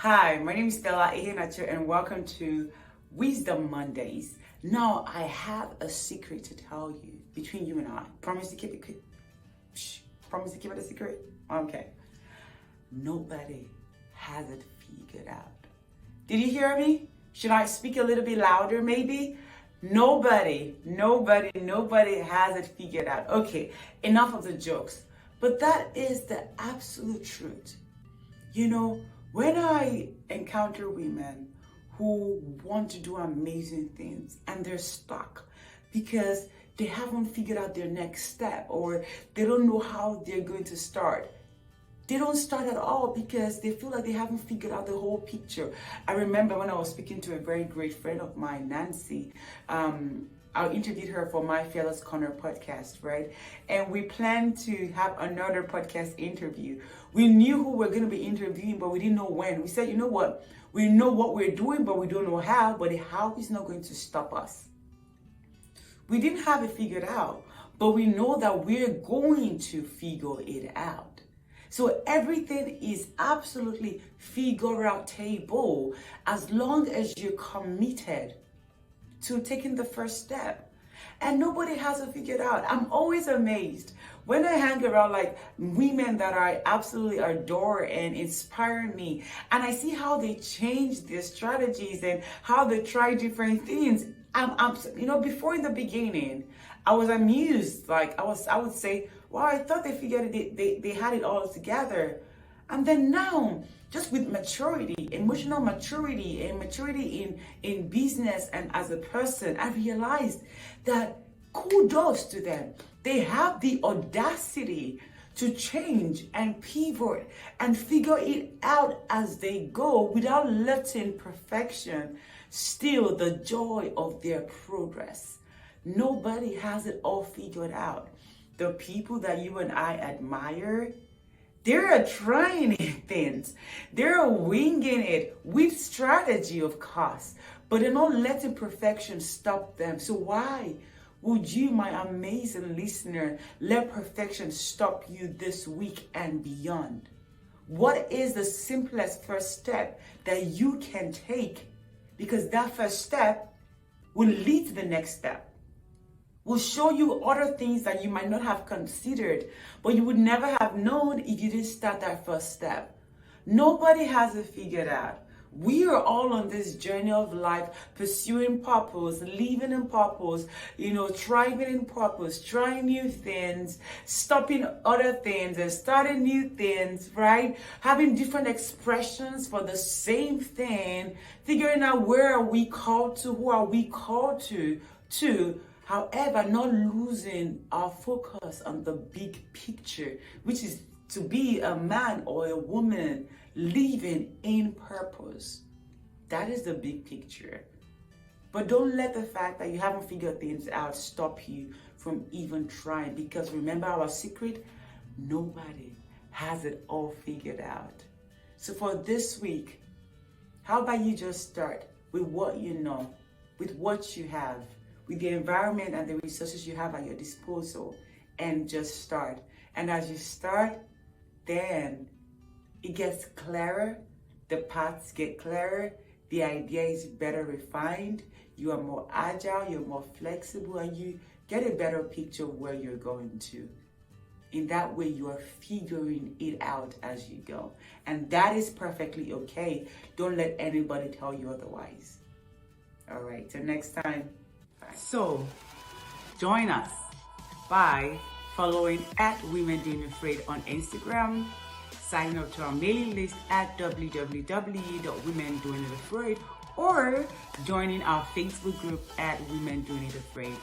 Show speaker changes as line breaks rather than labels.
Hi, my name is Stella Ihenacho and welcome to Wisdom Mondays. Now, I have a secret to tell you between you and I. Promise to keep it promise to keep it a secret? Okay. Nobody has it figured out. Did you hear me? Should I speak a little bit louder maybe? Nobody has it figured out. Okay, enough of the jokes. But that is the absolute truth. You know, when I encounter women who want to do amazing things and they're stuck because they haven't figured out their next step or they don't know how they're going to start. They don't start at all because they feel like they haven't figured out the whole picture. I remember when I was speaking to a very great friend of mine, Nancy, I interviewed her for My Fearless Corner podcast, right? And we planned to have another podcast interview. We knew who we're going to be interviewing, but we didn't know when. We said, you know what? We know what we're doing, but we don't know how. But the how is not going to stop us. We didn't have it figured out, but we know that we're going to figure it out. So everything is absolutely figure out table as long as you're committed to taking the first step. And nobody has it figured out. I'm always amazed when I hang around like women that I absolutely adore and inspire me, and I see how they change their strategies and how they try different things. Before in the beginning, I was amused. I would say, well, I thought they figured it, they had it all together. And then now, just with maturity, emotional maturity and maturity in business and as a person, I realized that kudos to them. They have the audacity to change and pivot and figure it out as they go without letting perfection steal the joy of their progress. Nobody has it all figured out. The people that you and I admire, they're trying things. They're winging it with strategy, of course, but they're not letting perfection stop them. So why would you, my amazing listener, let perfection stop you this week and beyond? What is the simplest first step that you can take? Because that first step will lead to the next step. Will show you other things that you might not have considered, but you would never have known if you didn't start that first step. Nobody has it figured out. We are all on this journey of life, pursuing purpose, living in purpose, thriving in purpose, trying new things, stopping other things and starting new things, right? Having different expressions for the same thing, figuring out where are we called to, who are we called to. However, not losing our focus on the big picture, which is to be a man or a woman living in purpose. That is the big picture. But don't let the fact that you haven't figured things out stop you from even trying. Because remember our secret, nobody has it all figured out. So for this week, how about you just start with what you know, with what you have, with the environment and the resources you have at your disposal, and just start. And as you start, then it gets clearer, the paths get clearer, the idea is better refined, you are more agile, you're more flexible, and you get a better picture of where you're going to. In that way, you are figuring it out as you go. And that is perfectly okay. Don't let anybody tell you otherwise. All right, till next time. So, join us by following at Women Doing Afraid on Instagram, sign up to our mailing list at www.womendoingitafraid, or joining our Facebook group at Women Doing It Afraid.